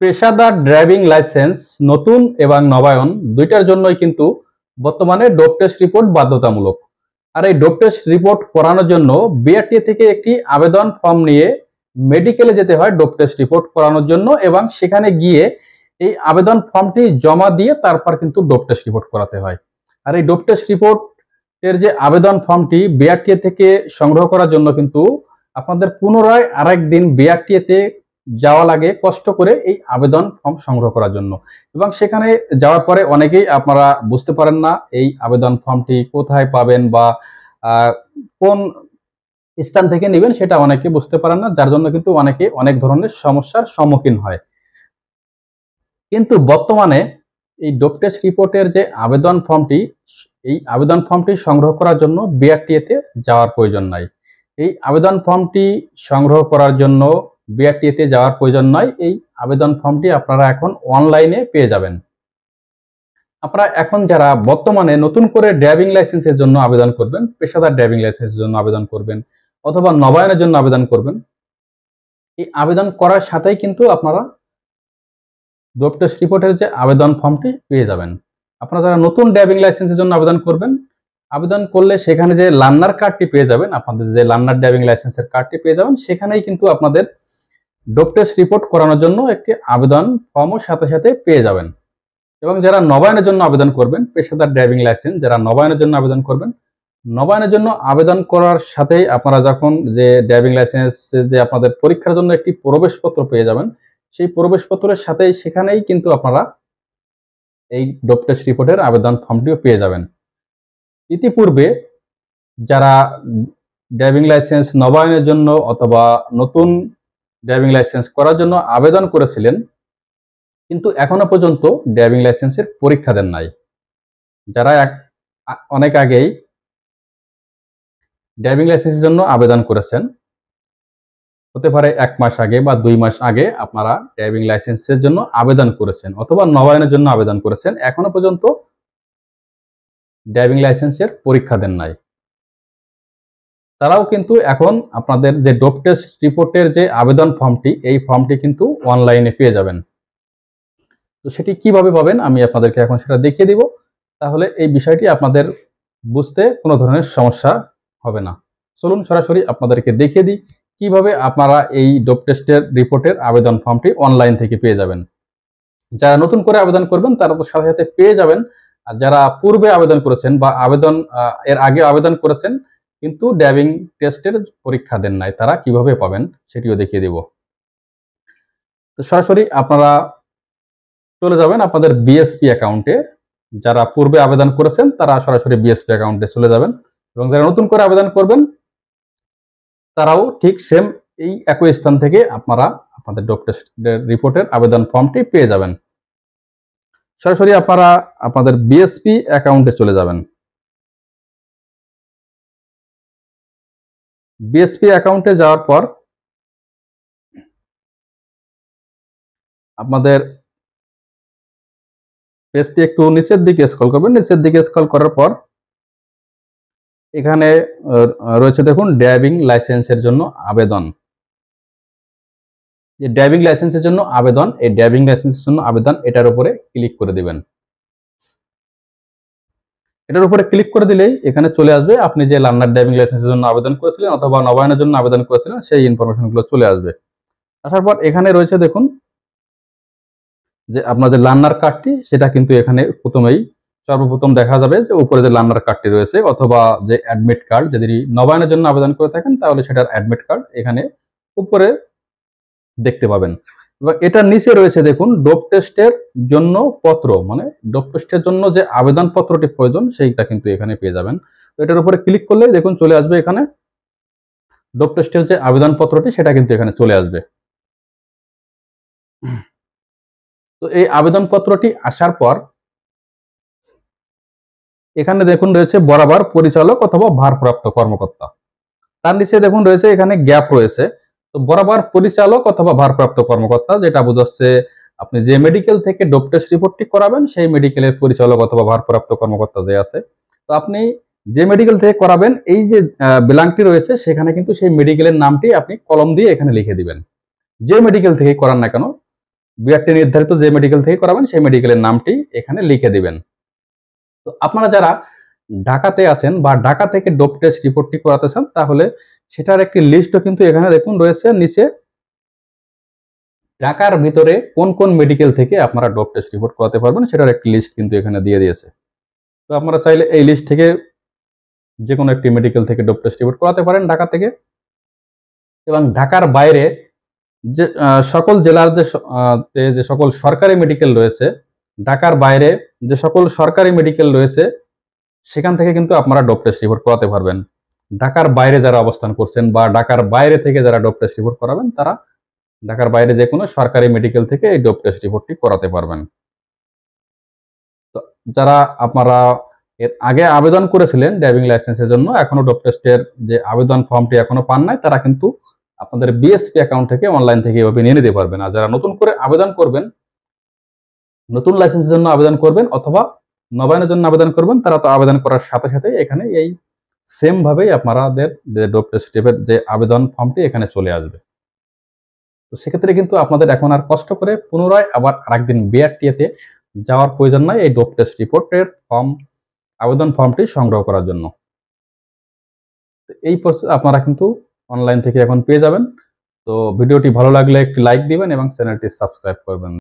পেশাদার driving licence নতুন এবং নবায়ন দুইটার জন্যই কিন্তু বর্তমানে ডোপ টেস্ট রিপোর্ট বাধ্যতামূলক। আর এই ডোপ টেস্ট রিপোর্ট করানোর জন্য বিআরটিএ থেকে একটি আবেদন ফর্ম নিয়ে মেডিকেলে যেতে হয় ডোপ টেস্ট রিপোর্ট করানোর জন্য, এবং সেখানে গিয়ে এই আবেদন ফর্মটি জমা দিয়ে তারপর কিন্তু ডোপ টেস্ট রিপোর্ট করাতে হয়। আর এই ডোপ টেস্ট রিপোর্ট এর যে আবেদন ফর্মটি বিআরটিএ থেকে সংগ্রহ করার জন্য কিন্তু আপনাদের পুনরায় আরেকদিন বিআরটিএ তে যাওয়া লাগে কষ্ট করে এই আবেদন ফর্ম সংগ্রহ করার জন্য। এবং সেখানে যাওয়ার পরে অনেকেই আপনারা বুঝতে পারেন না এই আবেদন ফর্মটি কোথায় পাবেন বা কোন স্থান থেকে নেবেন সেটা অনেকে বুঝতে পারেন না, যার জন্য কিন্তু অনেকে অনেক ধরনের সমস্যার সম্মুখীন হয়। কিন্তু বর্তমানে এই ডোপ টেস্ট রিপোর্টের যে আবেদন ফর্মটি, এই আবেদন ফর্মটি সংগ্রহ করার জন্য বিআরটিএ তে যাওয়ার প্রয়োজন নাই। এই আবেদন ফর্মটি সংগ্রহ করার জন্য বিআরটিএ তে যাওয়ার প্রয়োজন নয়। এই আবেদন ফর্মটি আপনারা এখন অনলাইনে পেয়ে যাবেন। আপনারা এখন যারা বর্তমানে নতুন করে ড্রাইভিং লাইসেন্সের জন্য আবেদন করবেন, পেশাদার ড্রাইভিং লাইসেন্সের জন্য আবেদন করবেন অথবা নবায়নের জন্য আবেদন করবেন, এই আবেদন করার সাথেই কিন্তু আপনারা ডোপ টেস্ট রিপোর্টের যে আবেদন ফর্মটি পেয়ে যাবেন। আপনারা যারা নতুন ড্রাইভিং লাইসেন্সের জন্য আবেদন করবেন, আবেদন করলে সেখানে যে লার্নার কার্ডটি পেয়ে যাবেন, আপনাদের যে লার্নার ড্রাইভিং লাইসেন্সের কার্ডটি পেয়ে যাবেন, সেখানেই কিন্তু আপনাদের ডোপ টেস্ট রিপোর্ট করানোর জন্য একটি আবেদন ফর্মও সাথে সাথে পেয়ে যাবেন। এবং যারা নবায়নের জন্য আবেদন করবেন, পেশাদার ড্রাইভিং লাইসেন্স যারা নবায়নের জন্য আবেদন করবেন, নবায়নের জন্য আবেদন করার সাথেই আপনারা যখন যে ড্রাইভিং লাইসেন্স যে আপনাদের পরীক্ষার জন্য একটি প্রবেশপত্র পেয়ে যাবেন, সেই প্রবেশপত্রের সাথেই সেখানেই কিন্তু আপনারা এই ডোপ টেস্ট রিপোর্টের আবেদন ফর্মটিও পেয়ে যাবেন। ইতিপূর্বে যারা ড্রাইভিং লাইসেন্স নবায়নের জন্য অথবা নতুন ড্রাইভিং লাইসেন্স করার জন্য আবেদন করেছিলেন কিন্তু এখনো পর্যন্ত ড্রাইভিং লাইসেন্সের পরীক্ষা দেন নাই, যারা অনেক আগেই ড্রাইভিং লাইসেন্সের জন্য আবেদন করেছেন, হতে পারে 1 মাস আগে বা 2 মাস আগে আপনারা ড্রাইভিং লাইসেন্সের জন্য আবেদন করেছেন অথবা নবায়নের জন্য আবেদন করেছেন, এখনো পর্যন্ত ড্রাইভিং লাইসেন্সের পরীক্ষা দেন নাই, তারাও কিন্তু এখন আপনাদের যে ডোপ টেস্ট রিপোর্টের যে আবেদন ফর্মটি, এই ফর্মটি কিন্তু অনলাইনে পেয়ে যাবেন। তো সেটি কিভাবে পাবেন আমি আপনাদেরকে এখন সেটা দেখিয়ে দিব, তাহলে এই বিষয়টি আপনাদের বুঝতে কোনো ধরনের সমস্যা হবে না। চলুন সরাসরি আপনাদেরকে দেখিয়ে দিই কিভাবে আপনারা এই ডোপ টেস্টের রিপোর্টের আবেদন ফর্মটি অনলাইন থেকে পেয়ে যাবেন। যারা নতুন করে আবেদন করবেন তারা তো সাথে সাথে পেয়ে যাবেন, আর যারা পূর্বে আবেদন করেছেন বা এর আগে আবেদন করেছেন কিন্তু ড্রাইভিং টেস্টের পরীক্ষা দেন নাই, তারা কিভাবে পাবেন সেটিও দেখিয়ে দেব। তো সরাসরি আপনারা চলে যাবেন আপনাদের বিএসপি অ্যাকাউন্টে, যারা পূর্বে আবেদন করেছেন তারা সরাসরি বিএসপি অ্যাকাউন্টে চলে যাবেন, এবং যারা নতুন করে আবেদন করবেন তারাও ঠিক সেম এই একই স্থান থেকে আপনারা আপনাদের ডোপ টেস্ট রিপোর্টের আবেদন ফর্মটি পেয়ে যাবেন। সরাসরি আপনারা আপনাদের বিএসপি অ্যাকাউন্টে চলে যাবেন। বিএসপি অ্যাকাউন্টে যাওয়ার পর আপনাদের পেজটি একটু নিচের দিকে স্ক্রল করবেন। নিচের দিকে স্ক্রল করার পর এখানে রয়েছে দেখুন ড্রাইভিং লাইসেন্সের জন্য আবেদন। যে ড্রাইভিং লাইসেন্সের জন্য আবেদন, এই ড্রাইভিং লাইসেন্সের জন্য আবেদন এটার উপরে ক্লিক করে দিবেন। এটার উপরে ক্লিক করে দিলেই এখানে চলে আসবে আপনি যে লার্নার ড্রাইভিং লাইসেন্সের জন্য আবেদন করেছিলেন অথবা নবায়নের জন্য আবেদন করেছিলেন সেই ইনফরমেশনগুলো চলে আসবে। আসার পর এখানে রয়েছে দেখুন যে আপনার যে লার্নার কার্ডটি, সেটা কিন্তু এখানে সর্বপ্রথম দেখা যাবে যে উপরে যে লার্নার কার্ডটি রয়েছে অথবা যে অ্যাডমিট কার্ড, যদি নবায়নের জন্য আবেদন করে থাকেন তাহলে সেটার অ্যাডমিট কার্ড এখানে উপরে দেখতে পাবেন। এবং এটার নিচে রয়েছে দেখুন ডোপ টেস্টের জন্য পত্র, মানে ডোপ টেস্টের জন্য যে আবেদন পত্রটি প্রয়োজন সেইটা কিন্তু এখানে পেয়ে যাবেন। তো এটার উপরে ক্লিক করলে দেখুন চলে আসবে এখানে ডোপ টেস্টের যে আবেদন পত্রটি, সেটা কিন্তু এখানে চলে আসবে। তো এই আবেদন পত্রটি আসার পর এখানে দেখুন রয়েছে বরাবর পরিচালক অথবা ভারপ্রাপ্ত কর্মকর্তা, তার নিচে দেখুন রয়েছে এখানে গ্যাপ রয়েছে। তো বরাবর পরিচালক অথবা ভারপ্রাপ্ত কর্মকর্তা যেটা বোঝাচ্ছে আপনি যে মেডিকেল থেকে ডোপ টেস্ট রিপোর্টটি করাবেন সেই মেডিকেলের পরিচালক অথবা ভারপ্রাপ্ত কর্মকর্তা যে আছে, তো আপনি যে মেডিকেল থেকে করাবেন এই যে ব্ল্যাঙ্কটি রয়েছে সেখানে কিন্তু সেই মেডিকেলের নামটি আপনি কলম দিয়ে এখানে লিখে দিবেন। যে মেডিকেল থেকে করান না কেন, বিআরটি নির্ধারিত যে মেডিকেল থেকে করাবেন সেই মেডিকেলের নামটি এখানে লিখে দিবেন। তো আপনারা যারা ঢাকাতে আছেন বা ঢাকা থেকে ডোপ টেস্ট রিপোর্টটি করাতে চান, তাহলে সেটার একটি লিস্টও কিন্তু এখানে দেখুন রয়েছে নিচে। ঢাকার ভিতরে কোন কোন মেডিকেল থেকে আপনারা ডোপ টেস্ট রিপোর্ট করাতে পারবেন সেটার একটি লিস্ট কিন্তু এখানে দিয়ে দিয়েছে। তো আপনারা চাইলে এই লিস্ট থেকে যে কোনো একটি মেডিকেল থেকে ডোপ টেস্ট রিপোর্ট করাতে পারেন ঢাকা থেকে। এবং ঢাকার বাইরে যে সকল জেলার যে সকল সরকারি মেডিকেল রয়েছে, ঢাকার বাইরে যে সকল সরকারি মেডিকেল রয়েছে সেখান থেকে কিন্তু আপনারা ডোপ টেস্ট রিপোর্ট করাতে পারবেন। ঢাকার বাইরে যারা অবস্থান করছেন বা ঢাকার বাইরে থেকে যারা ডোপ টেস্ট রিপোর্ট করাবেন, তারা ঢাকার বাইরে যে কোনো সরকারি মেডিকেল থেকে এই ডোপ টেস্ট রিপোর্টটি করাতে পারবেন। তো যারা আপনারা এর আগে আবেদন করেছিলেন ড্রাইভিং লাইসেন্সের জন্য, এখনো ডোপ টেস্টের যে আবেদন ফর্মটি এখনো পান নাই, তারা কিন্তু আপনাদের বিএসপি অ্যাকাউন্ট থেকে অনলাইন থেকে এভাবে নিয়ে নিতে পারবেন। আর যারা নতুন করে আবেদন করবেন, নতুন লাইসেন্সের জন্য আবেদন করবেন অথবা নবায়নের জন্য আবেদন করবেন, তারা তো আবেদন করার সাথে সাথে এখানে এই সেম ভাবেই আপনাদের যে ডোপ টেস্টের যে আবেদন ফর্মটি এখানে চলে আসবে। তো সেক্ষেত্রে কিন্তু আপনাদের এখন আর কষ্ট করে পুনরায় আবার আরেকদিন বিআরটিএতে যাওয়ার প্রয়োজন নাই এই ডোপ টেস্ট রিপোর্টের আবেদন ফর্মটি সংগ্রহ করার জন্য। এই প্রসেস আপনারা কিন্তু অনলাইন থেকে এখন পেয়ে যাবেন। তো ভিডিওটি ভালো লাগলে একটি লাইক দিবেন এবং চ্যানেলটি সাবস্ক্রাইব করবেন।